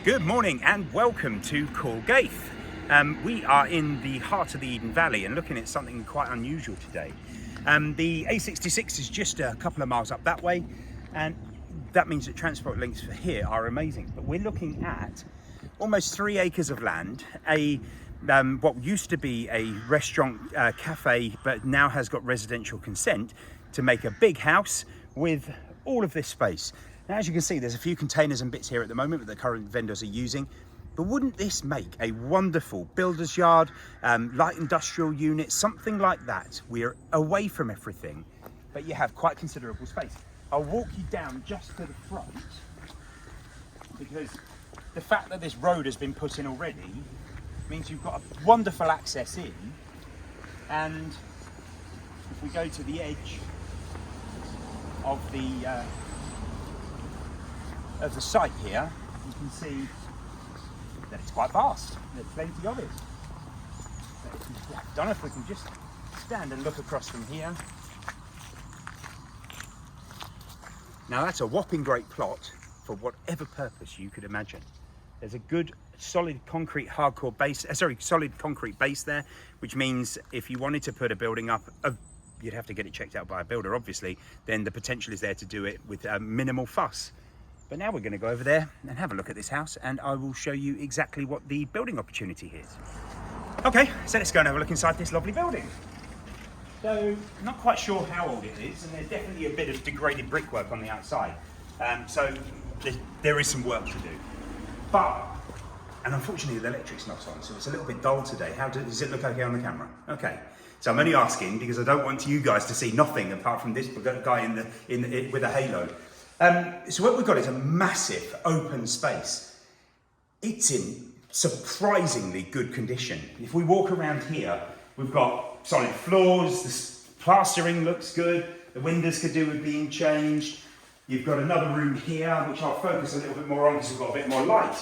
Good morning and welcome to Culgaith. We are in the heart of the Eden Valley and looking at something quite unusual today. The A66 is just a couple of miles up that way, and that means that transport links for here are amazing. But we're looking at almost 3 acres of land, what used to be a restaurant cafe, but now has got residential consent to make a big house with all of this space. Now, as you can see, there's a few containers and bits here at the moment that the current vendors are using. But wouldn't this make a wonderful builder's yard, light industrial unit, something like that? We're away from everything, but you have quite considerable space. I'll walk you down just to the front, because the fact that this road has been put in already means you've got a wonderful access in. And if we go to the edge of the site here, you can see that it's quite vast. There's plenty of it. I don't know if we can just stand and look across from here. Now that's a whopping great plot for whatever purpose you could imagine. There's a good solid concrete solid concrete base there, which means if you wanted to put a building up, you'd have to get it checked out by a builder, obviously. Then the potential is there to do it with minimal fuss. But now we're going to go over there and have a look at this house, and I will show you exactly what the building opportunity is. Okay, so let's go and have a look inside this lovely building. So, not quite sure how old it is, and there's definitely a bit of degraded brickwork on the outside. So there is some work to do. And unfortunately the electric's not on, so it's a little bit dull today. Does it look okay on the camera? Okay. So I'm only asking because I don't want you guys to see nothing apart from this guy with a halo. So what we've got is a massive open space. It's in surprisingly good condition. If we walk around here, we've got solid floors, the plastering looks good, the windows could do with being changed. You've got another room here, which I'll focus a little bit more on because we've got a bit more light.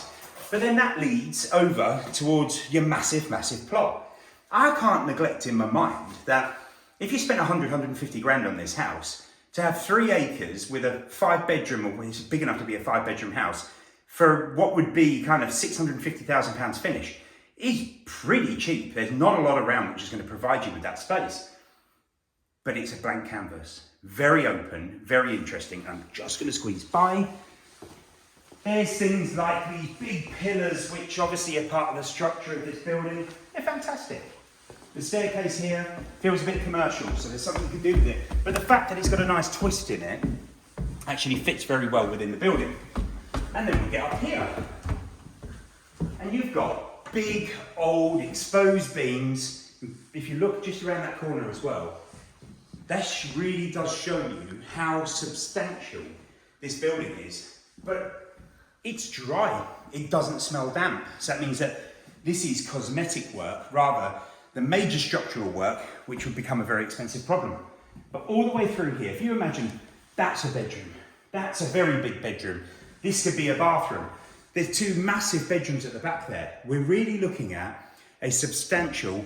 But then that leads over towards your massive, massive plot. I can't neglect in my mind that if you spent 150 grand on this house, to have 3 acres with a 5-bedroom, or it's big enough to be a 5-bedroom house, for what would be kind of £650,000 finish, is pretty cheap. There's not a lot around which is going to provide you with that space. But it's a blank canvas. Very open, very interesting. I'm just going to squeeze by. There's things like these big pillars, which obviously are part of the structure of this building. They're fantastic. The staircase here feels a bit commercial, so there's something you can do with it. But the fact that it's got a nice twist in it actually fits very well within the building. And then we get up here. And you've got big, old, exposed beams. If you look just around that corner as well, that really does show you how substantial this building is. But it's dry. It doesn't smell damp. So that means that this is cosmetic work rather than major structural work, which would become a very expensive problem. But all the way through here, if you imagine that's a bedroom, that's a very big bedroom, this could be a bathroom. There's 2 massive bedrooms at the back there. We're really looking at a substantial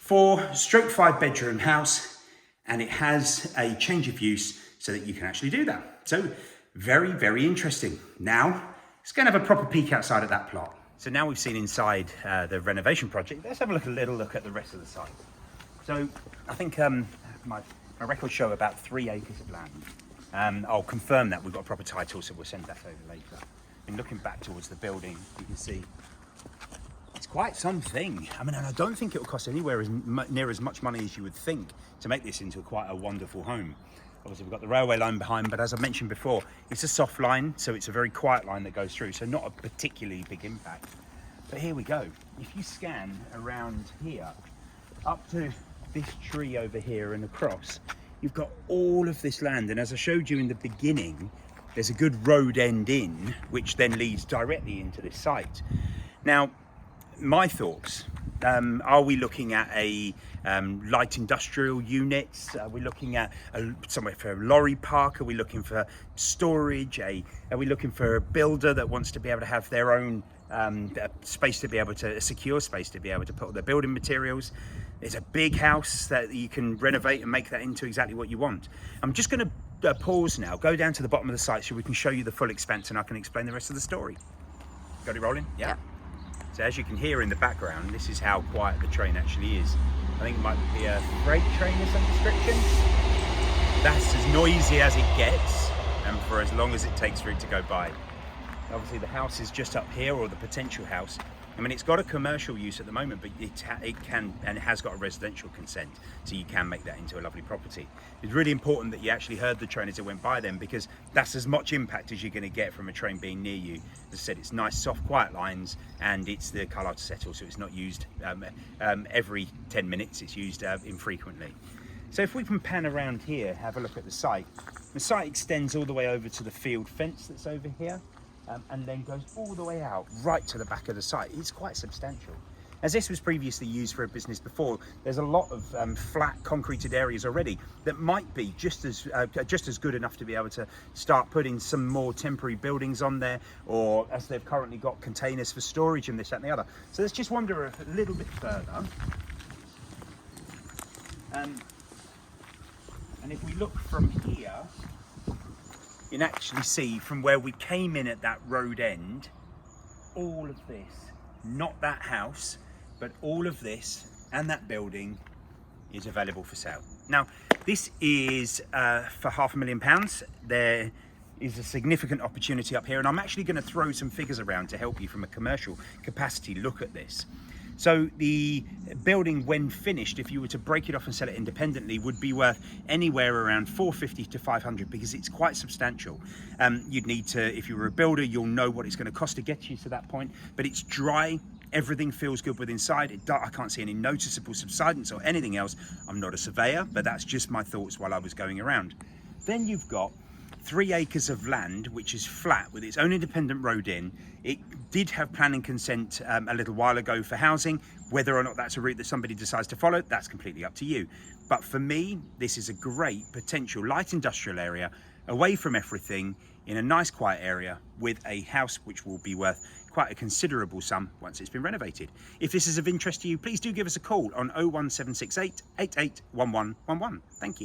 4/5 bedroom house, and it has a change of use so that you can actually do that. So very, very interesting. Now, let's go and have a proper peek outside at that plot. So now we've seen inside the renovation project, let's have a little look at the rest of the site. So I think my records show about 3 acres of land. I'll confirm that we've got a proper title, so we'll send that over later. And looking back towards the building, you can see it's quite something. I mean, and I don't think it will cost anywhere near as much money as you would think to make this into quite a wonderful home. Obviously, we've got the railway line behind, but as I mentioned before, it's a soft line, so it's a very quiet line that goes through, so not a particularly big impact. But here we go. If you scan around here, up to this tree over here and across, you've got all of this land. And as I showed you in the beginning, there's a good road end in, which then leads directly into this site. Now, my thoughts, are we looking at a light industrial units? Are we looking at somewhere for a lorry park? Are we looking for storage? Are we looking for a builder that wants to be able to have their own space to be able to, a secure space to be able to put all their building materials? There's a big house that you can renovate and make that into exactly what you want. I'm just going to pause now, go down to the bottom of the site so we can show you the full expanse and I can explain the rest of the story. Got it rolling? Yeah. Yeah. So as you can hear in the background, this is how quiet the train actually is. I think it might be a freight train of some description. That's as noisy as it gets, and for as long as it takes for it to go by. Obviously the house is just up here, or the potential house. I mean, it's got a commercial use at the moment, but it can, and it has got a residential consent, so you can make that into a lovely property. It's really important that you actually heard the train as it went by then, because that's as much impact as you're going to get from a train being near you. As I said, it's nice, soft, quiet lines, and it's the Culgaith settle, so it's not used every 10 minutes, it's used infrequently. So if we can pan around here, have a look at the site. The site extends all the way over to the field fence that's over here. And then goes all the way out right to the back of the site. It's quite substantial. As this was previously used for a business before, there's a lot of flat concreted areas already that might be just as good enough to be able to start putting some more temporary buildings on there, or as they've currently got containers for storage and this, that and the other. So let's just wander a little bit further. And if we look from here, you can actually see from where we came in at that road end, all of this, not that house, but all of this and that building is available for sale. Now, this is for £500,000. There is a significant opportunity up here, and I'm actually going to throw some figures around to help you from a commercial capacity look at this. So the building, when finished, if you were to break it off and sell it independently, would be worth anywhere around 450 to 500, because it's quite substantial. You'd need to, if you were a builder, you'll know what it's going to cost to get you to that point, but it's dry. Everything feels good with inside. I can't see any noticeable subsidence or anything else. I'm not a surveyor, but that's just my thoughts while I was going around. Then you've got 3 acres of land, which is flat with its own independent road in. It did have planning consent a little while ago for housing. Whether or not that's a route that somebody decides to follow, that's completely up to you. But for me, this is a great potential light industrial area, away from everything, in a nice quiet area, with a house which will be worth quite a considerable sum once it's been renovated. If this is of interest to you, please do give us a call on 01768 881111. Thank you.